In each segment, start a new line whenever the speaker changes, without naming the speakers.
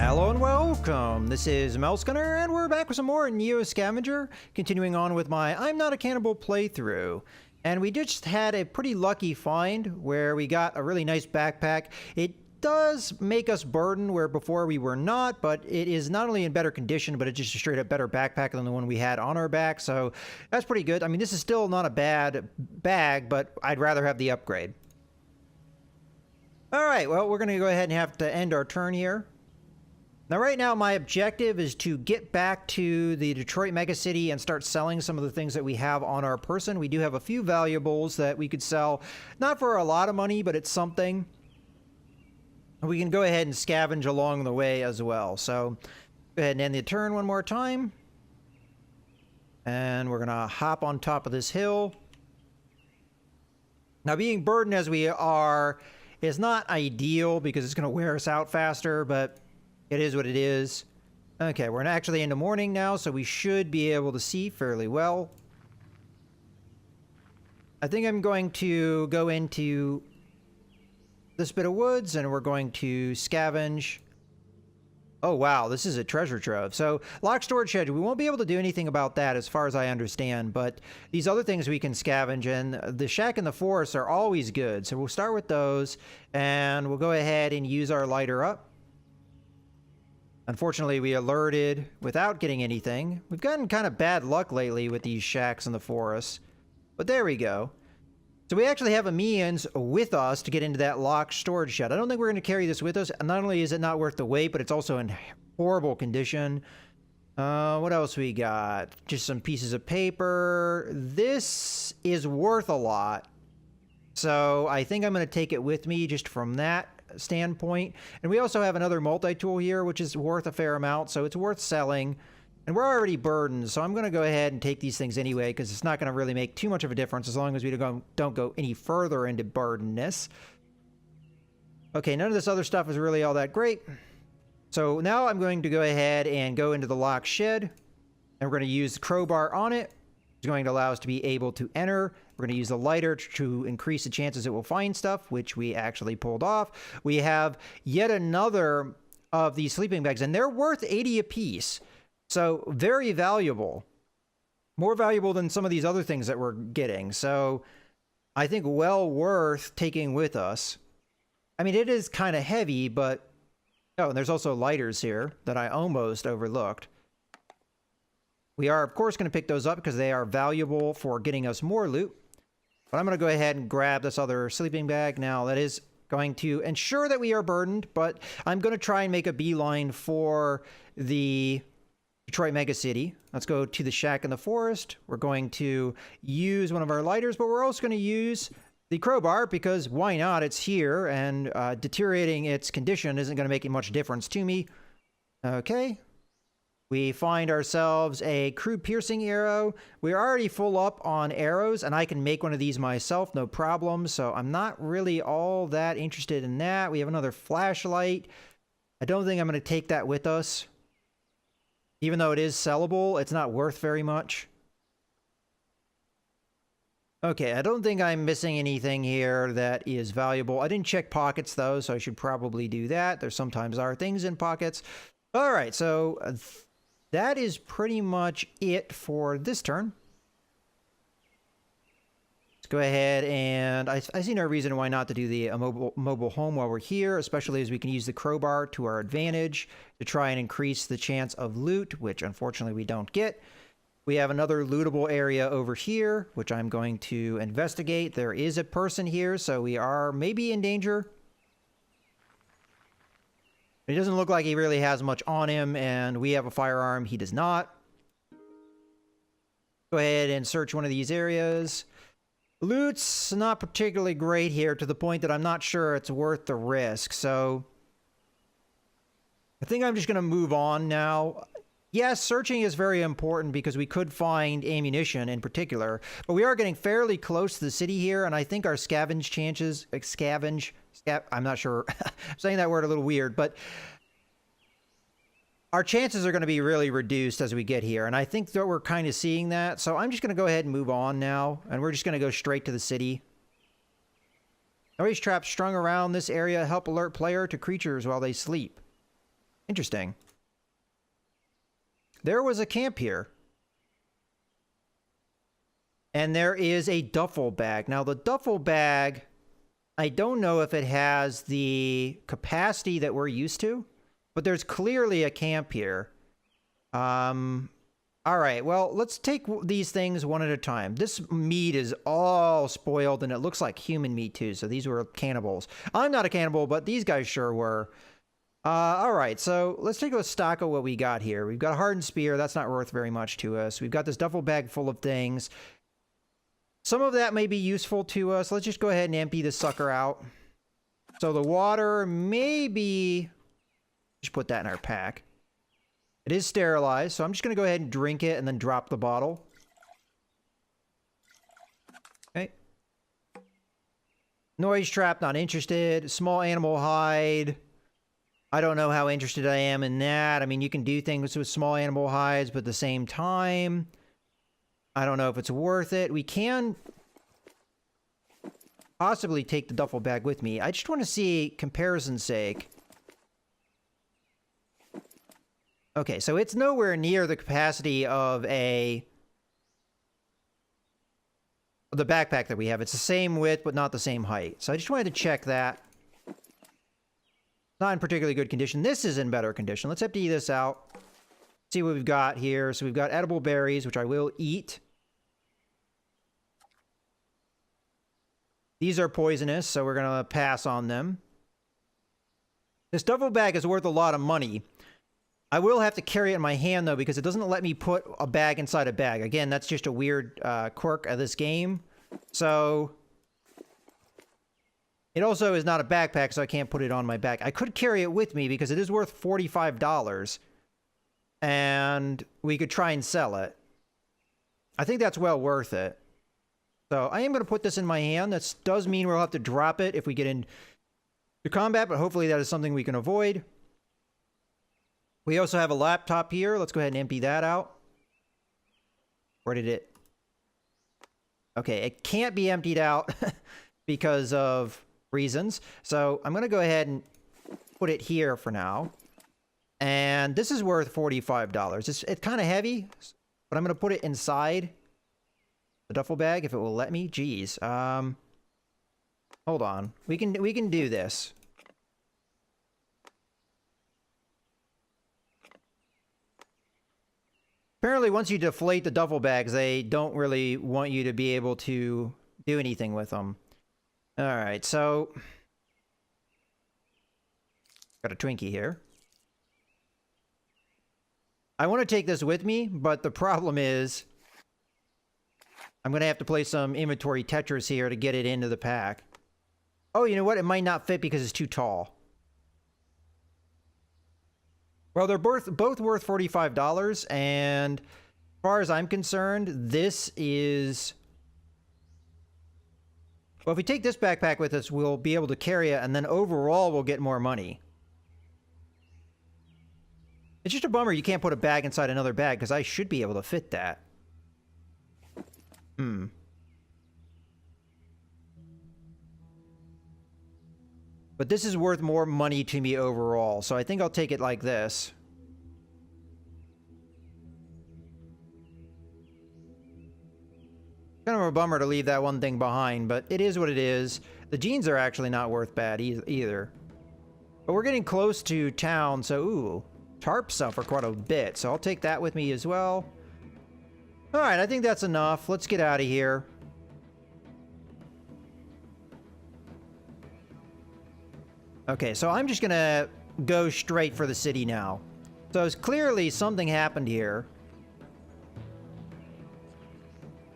Hello and welcome. This is Gunner, and we're back with some more Neo Scavenger, continuing on with my I'm Not a Cannibal playthrough. And we just had a pretty lucky find where we got a really nice backpack. It does make us burdened where before we were not, but it is not only in better condition, but it's just a straight up better backpack than the one we had on our back. So that's pretty good. I mean, this is still not a bad bag, but I'd rather have the upgrade. All right, well, we're going to go ahead and have to end our turn here. Now, right now, my objective is to get back to the Detroit megacity and start selling some of the things that we have on our person. We do have a few valuables that we could sell, not for a lot of money, but it's something. We can go ahead and scavenge along the way as well. So, go ahead and end the turn one more time. And we're going to hop on top of this hill. Now, being burdened as we are is not ideal because it's going to wear us out faster, but it is what it is. Okay, we're actually into morning now, so we should be able to see fairly well. I think I'm going to go into this bit of woods, and we're going to scavenge. Oh, wow, this is a treasure trove. So, locked storage shed, we won't be able to do anything about that as far as I understand, but these other things we can scavenge, and the shack and the forest are always good. So we'll start with those, and we'll go ahead and use our lighter up. Unfortunately, we alerted without getting anything. We've gotten kind of bad luck lately with these shacks in the forest. But there we go. So we actually have a means with us to get into that locked storage shed. I don't think we're going to carry this with us. Not only is it not worth the weight, but it's also in horrible condition. What else we got? Just some pieces of paper. This is worth a lot. So I think I'm going to take it with me just from that standpoint. And we also have another multi-tool here, which is worth a fair amount, so it's worth selling. And we're already burdened, so I'm going to go ahead and take these things anyway, because it's not going to really make too much of a difference as long as we don't go any further into burdenedness. Okay, none of this other stuff is really all that great. So now I'm going to go ahead and go into the locked shed, and we're going to use the crowbar on it. It's going to allow us to be able to enter. We're going to use the lighter to increase the chances it will find stuff, which we actually pulled off. We have yet another of these sleeping bags, and they're worth 80 apiece. So very valuable. More valuable than some of these other things that we're getting. So I think well worth taking with us. I mean, it is kind of heavy, but... Oh, and there's also lighters here that I almost overlooked. We are, of course, going to pick those up because they are valuable for getting us more loot. But I'm going to go ahead and grab this other sleeping bag. Now, that is going to ensure that we are burdened, but I'm going to try and make a beeline for the Detroit megacity. Let's go to the shack in the forest. We're going to use one of our lighters, but we're also going to use the crowbar because why not? It's here, and deteriorating its condition isn't going to make much difference to me. Okay. We find ourselves a crude piercing arrow. We're already full up on arrows, and I can make one of these myself, no problem. So I'm not really all that interested in that. We have another flashlight. I don't think I'm going to take that with us. Even though it is sellable, it's not worth very much. Okay, I don't think I'm missing anything here that is valuable. I didn't check pockets, though, so I should probably do that. There sometimes are things in pockets. All right, so... that is pretty much it for this turn. Let's go ahead and I see no reason why not to do the mobile home while we're here, especially as we can use the crowbar to our advantage to try and increase the chance of loot, which unfortunately we don't get. We have another lootable area over here, which I'm going to investigate. There is a person here, so we are maybe in danger. It doesn't look like he really has much on him, and we have a firearm. He does not. Go ahead and search one of these areas. Loot's not particularly great here to the point that I'm not sure it's worth the risk. So I think I'm just going to move on now. Yes, searching is very important because we could find ammunition in particular, but we are getting fairly close to the city here, and I think our scavenge chances, I'm not sure, I'm saying that word a little weird, but our chances are going to be really reduced as we get here, and I think that we're kind of seeing that, so I'm just going to go ahead and move on now, and we're just going to go straight to the city. Noise traps strung around this area help alert player to creatures while they sleep. Interesting. There was a camp here. And there is a duffel bag. Now, the duffel bag, I don't know if it has the capacity that we're used to, but there's clearly a camp here. All right, well, let's take these things one at a time. This meat is all spoiled, and it looks like human meat, too, so these were cannibals. I'm not a cannibal, but these guys sure were. All right, so let's take a stock of what we got here. We've got a hardened spear. That's not worth very much to us. We've got this duffel bag full of things. Some of that may be useful to us. Let's just go ahead and empty this sucker out. So the water, maybe... Just put that in our pack. It is sterilized, so I'm just going to go ahead and drink it and then drop the bottle. Okay. Noise trap, not interested. Small animal hide. I don't know how interested I am in that. I mean, you can do things with small animal hides, but at the same time, I don't know if it's worth it. We can possibly take the duffel bag with me. I just want to see, comparison's sake. Okay, so it's nowhere near the capacity of the backpack that we have. It's the same width, but not the same height. So I just wanted to check that. Not in particularly good condition. This is in better condition. Let's empty this out. See what we've got here. So we've got edible berries, which I will eat. These are poisonous, so we're going to pass on them. This duffel bag is worth a lot of money. I will have to carry it in my hand, though, because it doesn't let me put a bag inside a bag. Again, that's just a weird quirk of this game. So, it also is not a backpack, so I can't put it on my back. I could carry it with me because it is worth $45. And we could try and sell it. I think that's well worth it. So, I am going to put this in my hand. That does mean we'll have to drop it if we get into combat, but hopefully that is something we can avoid. We also have a laptop here. Let's go ahead and empty that out. Where did it... Okay, it can't be emptied out because of reasons. So I'm going to go ahead and put it here for now. And this is worth $45. It's kind of heavy, but I'm going to put it inside the duffel bag if it will let me. Jeez. Hold on. We can do this. Apparently, once you deflate the duffel bags, they don't really want you to be able to do anything with them. Alright, so... Got a Twinkie here. I want to take this with me, but the problem is... I'm going to have to play some inventory Tetris here to get it into the pack. Oh, you know what? It might not fit because it's too tall. Well, they're both worth $45, and as far as I'm concerned, this is... Well, if we take this backpack with us, we'll be able to carry it, and then overall we'll get more money. It's just a bummer you can't put a bag inside another bag, because I should be able to fit that. But this is worth more money to me overall, so I think I'll take it like this. Kind of a bummer to leave that one thing behind, but it is what it is. The jeans are actually not worth bad either. But we're getting close to town, so ooh, tarps sell for quite a bit, so I'll take that with me as well. Alright, I think that's enough. Let's get out of here. Okay, so I'm just gonna go straight for the city now. So it's clearly something happened here.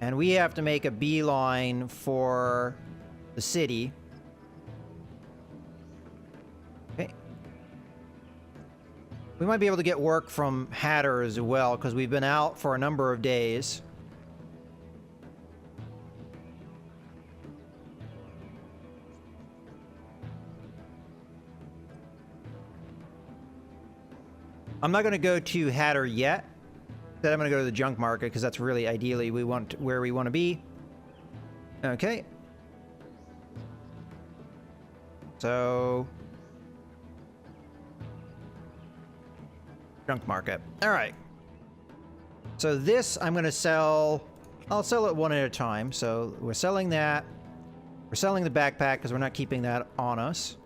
And we have to make a beeline for the city. Okay. We might be able to get work from Hatter as well, because we've been out for a number of days. I'm not going to go to Hatter yet. Instead, I'm going to go to the junk market because that's really ideally where we want to be. Okay. So Junk market. All right. So this I'm going to sell. I'll sell it one at a time. So we're selling that. We're selling the backpack because we're not keeping that on us.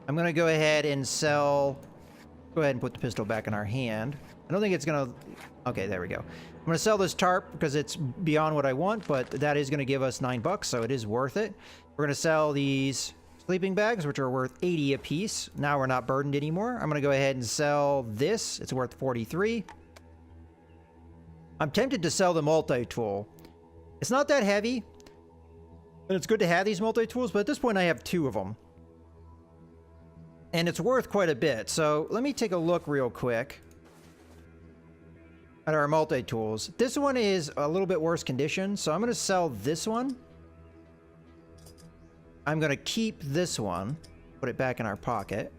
I'm going to go ahead and sell... Go ahead and put the pistol back in our hand. I don't think it's going to... Okay, there we go. I'm going to sell this tarp because it's beyond what I want, but that is going to give us $9, so it is worth it. We're going to sell these sleeping bags, which are worth 80 a piece. Now we're not burdened anymore. I'm going to go ahead and sell this. It's worth 43. I'm tempted to sell the multi-tool. It's not that heavy, and it's good to have these multi-tools, but at this point I have 2 of them. And it's worth quite a bit. So let me take a look real quick at our multi-tools. This one is a little bit worse condition, so I'm going to sell this one. I'm going to keep this one, put it back in our pocket.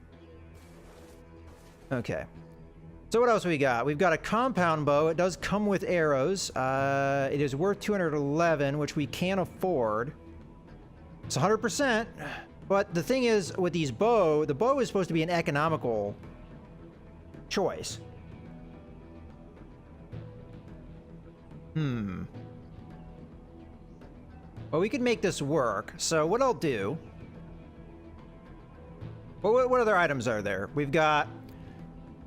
Okay. So what else we got? We've got a compound bow. It does come with arrows. It is worth 211, which we can afford. It's 100%. But the thing is, with these the bow is supposed to be an economical choice. Well, we could make this work. So what I'll do... Well, what other items are there? We've got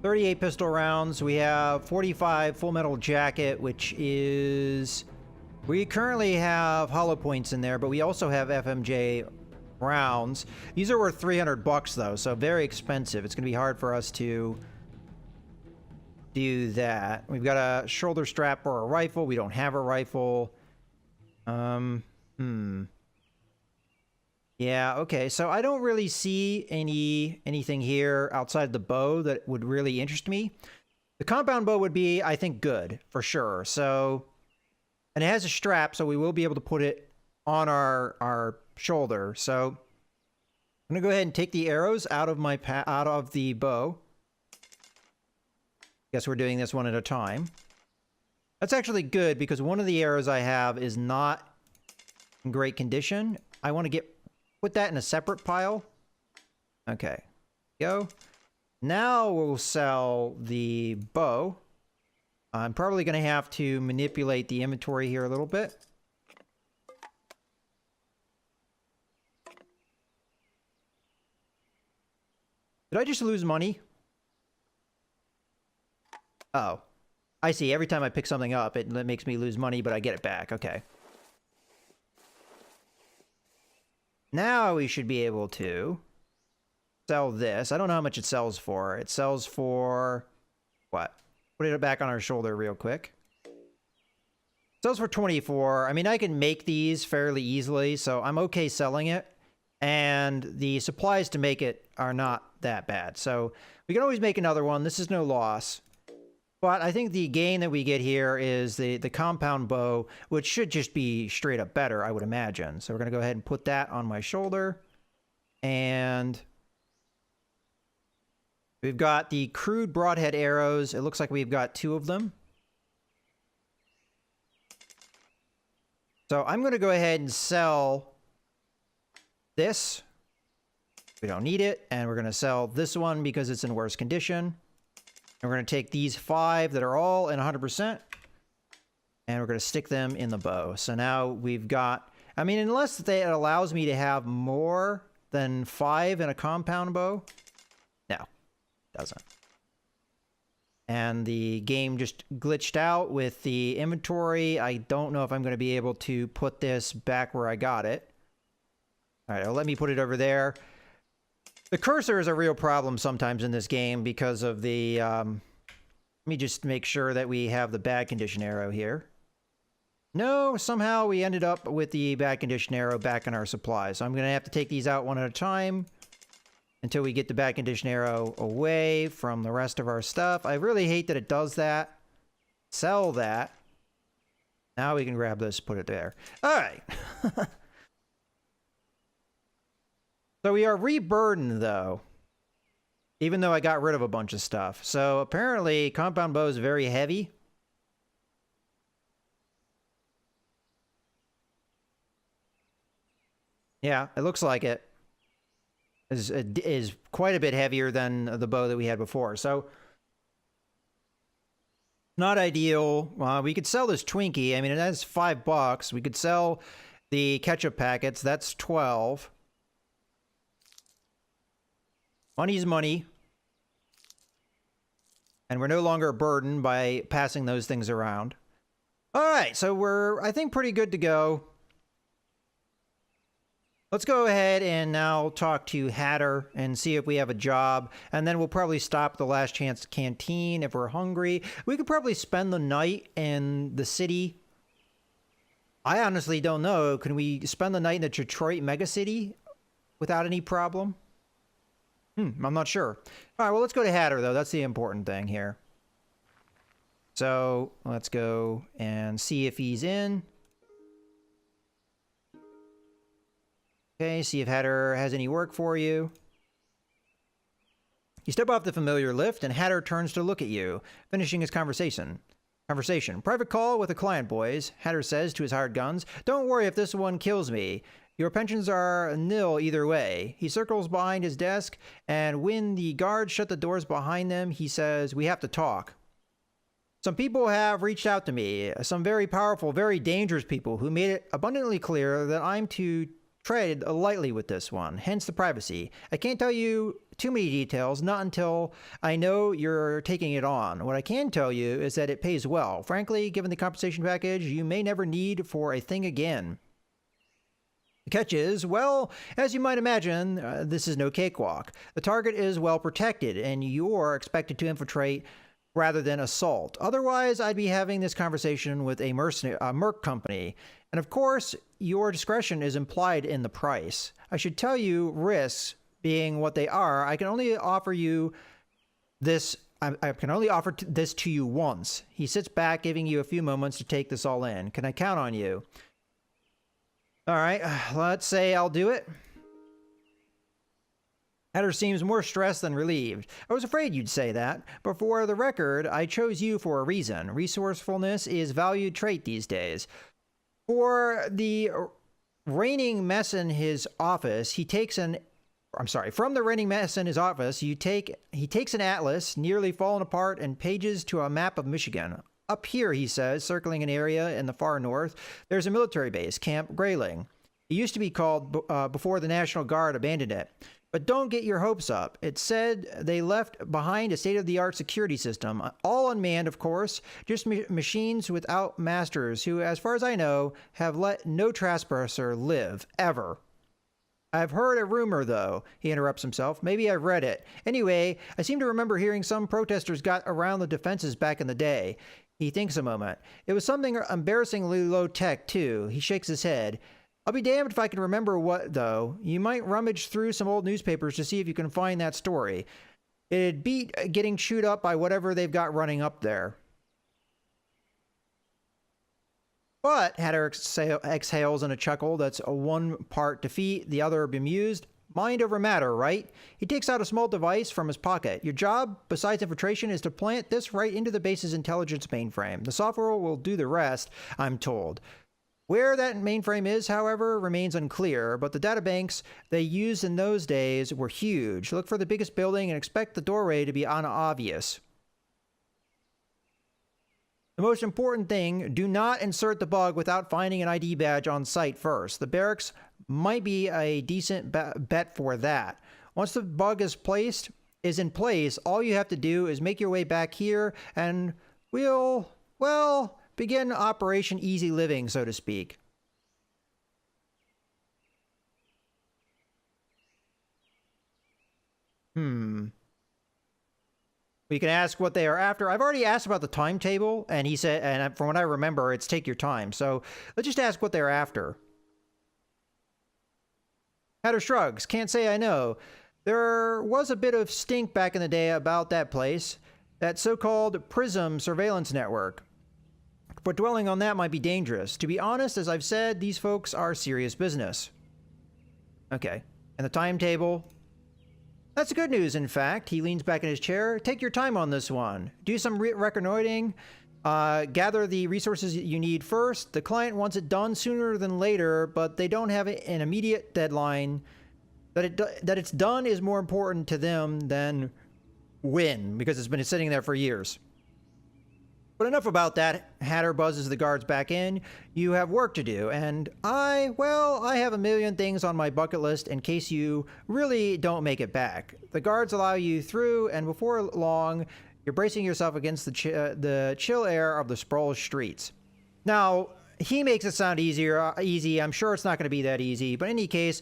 38 pistol rounds. We have 45 full metal jacket, which is... We currently have hollow points in there, but we also have FMJ rounds. These are worth $300 though, so very expensive. It's going to be hard for us to do that. We've got a shoulder strap or a rifle. We don't have a rifle. Yeah, okay. So I don't really see anything here outside the bow that would really interest me. The compound bow would be, I think, good for sure. So, and it has a strap, so we will be able to put it on our shoulder. So I'm gonna go ahead and take the arrows out of the bow. Guess we're doing this one at a time. That's actually good because one of the arrows I have is not in great condition. I want to put that in a separate pile. Okay, go. Now we'll sell the bow. I'm probably going to have to manipulate the inventory here a little bit. Did I just lose money? Oh. I see. Every time I pick something up, it makes me lose money, but I get it back. Okay. Now we should be able to sell this. I don't know how much it sells for. It sells for... What? Put it back on our shoulder real quick. It sells for 24. I mean, I can make these fairly easily, so I'm okay selling it. And the supplies to make it are not that bad. So we can always make another one. This is no loss. But I think the gain that we get here is the compound bow, which should just be straight up better, I would imagine. So we're going to go ahead and put that on my shoulder. And we've got the crude broadhead arrows. It looks like we've got 2 of them. So I'm going to go ahead and sell this. We don't need it. And we're going to sell this one because it's in worse condition. And we're going to take these 5 that are all in 100%. And we're going to stick them in the bow. So now we've got... I mean, unless it allows me to have more than 5 in a compound bow. No, it doesn't. And the game just glitched out with the inventory. I don't know if I'm going to be able to put this back where I got it. All right, let me put it over there. The cursor is a real problem sometimes in this game because of the... let me just make sure that we have the bad condition arrow here. No, somehow we ended up with the bad condition arrow back in our supplies. So I'm going to have to take these out one at a time until we get the bad condition arrow away from the rest of our stuff. I really hate that it does that. Sell that. Now we can grab this, put it there. All right. So we are reburdened, though, even though I got rid of a bunch of stuff. So apparently, compound bow is very heavy. Yeah, it looks like it. is quite a bit heavier than the bow that we had before. So not ideal. We could sell this Twinkie. I mean, it has $5. We could sell the ketchup packets. That's 12. Money's money. And we're no longer burdened by passing those things around. All right, so we're, I think, pretty good to go. Let's go ahead and now talk to Hatter and see if we have a job. And then we'll probably stop at the Last Chance Canteen if we're hungry. We could probably spend the night in the city. I honestly don't know. Can we spend the night in the Detroit megacity without any problem? I'm not sure. All right, well, let's go to Hatter, though. That's the important thing here. So let's go and see if he's in. Okay, see if Hatter has any work for you. You step off the familiar lift, and Hatter turns to look at you, finishing his conversation. Private call with a client, boys, Hatter says to his hired guns. Don't worry if this one kills me. Your pensions are nil either way. He circles behind his desk, and when the guards shut the doors behind them, he says, we have to talk. Some people have reached out to me, some very powerful, very dangerous people who made it abundantly clear that I'm to tread lightly with this one, hence the privacy. I can't tell you too many details, not until I know you're taking it on. What I can tell you is that it pays well. Frankly, given the compensation package, you may never need for a thing again. The catch is, well, as you might imagine, this is no cakewalk. The target is well protected, and you're expected to infiltrate rather than assault. Otherwise, I'd be having this conversation with a merc company. And of course, your discretion is implied in the price. I should tell you, risks being what they are, I can only offer you this. I can only offer this to you once. He sits back, giving you a few moments to take this all in. Can I count on you? All right, let's say I'll do it. Hatter seems more stressed than relieved. I was afraid you'd say that, but for the record, I chose you for a reason. Resourcefulness is a valued trait these days. For the reigning mess in his office, he takes an... From the reigning mess in his office, he takes an atlas, nearly fallen apart, and pages to a map of Michigan. Up here, he says, circling an area in the far north, there's a military base, Camp Grayling. It used to be called before the National Guard abandoned it. But don't get your hopes up. It said they left behind a state-of-the-art security system, all unmanned, of course, just machines without masters who, as far as I know, have let no trespasser live, ever. I've heard a rumor, though, he interrupts himself. Maybe I've read it. Anyway, I seem to remember hearing some protesters got around the defenses back in the day. He thinks a moment. It was something embarrassingly low-tech, too. He shakes his head. I'll be damned if I can remember what, though. You might rummage through some old newspapers to see if you can find that story. It'd beat getting chewed up by whatever they've got running up there. But, Hatter exhales in a chuckle that's one part defeat, the other bemused. Mind over matter, right? He takes out a small device from his pocket. Your job, besides infiltration, is to plant this right into the base's intelligence mainframe. The software will do the rest, I'm told. Where that mainframe is, however, remains unclear, but the databanks they used in those days were huge. Look for the biggest building and expect the doorway to be unobvious. The most important thing, do not insert the bug without finding an ID badge on site first. The barracks might be a decent bet for that. Once the bug is in place, all you have to do is make your way back here and we'll, well, begin Operation Easy Living, so to speak. We can ask what they are after. I've already asked about the timetable, and he said, and from what I remember, it's take your time. So let's just ask what they're after. Hatter shrugs. Can't say I know. There was a bit of stink back in the day about that place, that so-called PRISM surveillance network. But dwelling on that might be dangerous. To be honest, as I've said, these folks are serious business. Okay. And the timetable? That's good news, in fact. He leans back in his chair. Take your time on this one. Do some reconnoitering. Gather the resources you need first. The client wants it done sooner than later, but they don't have an immediate deadline. that it's done is more important to them than win, because it's been sitting there for years. But enough about that. Hatter buzzes the guards back in. You have work to do, and I have a million things on my bucket list in case you really don't make it back. The guards allow you through, and before long, you're bracing yourself against the chill air of the sprawled streets. Now, he makes it sound easy. I'm sure it's not going to be that easy, but in any case,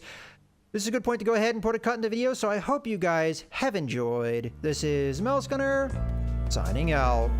this is a good point to go ahead and put a cut in the video, so I hope you guys have enjoyed. This is Melsgunner, signing out.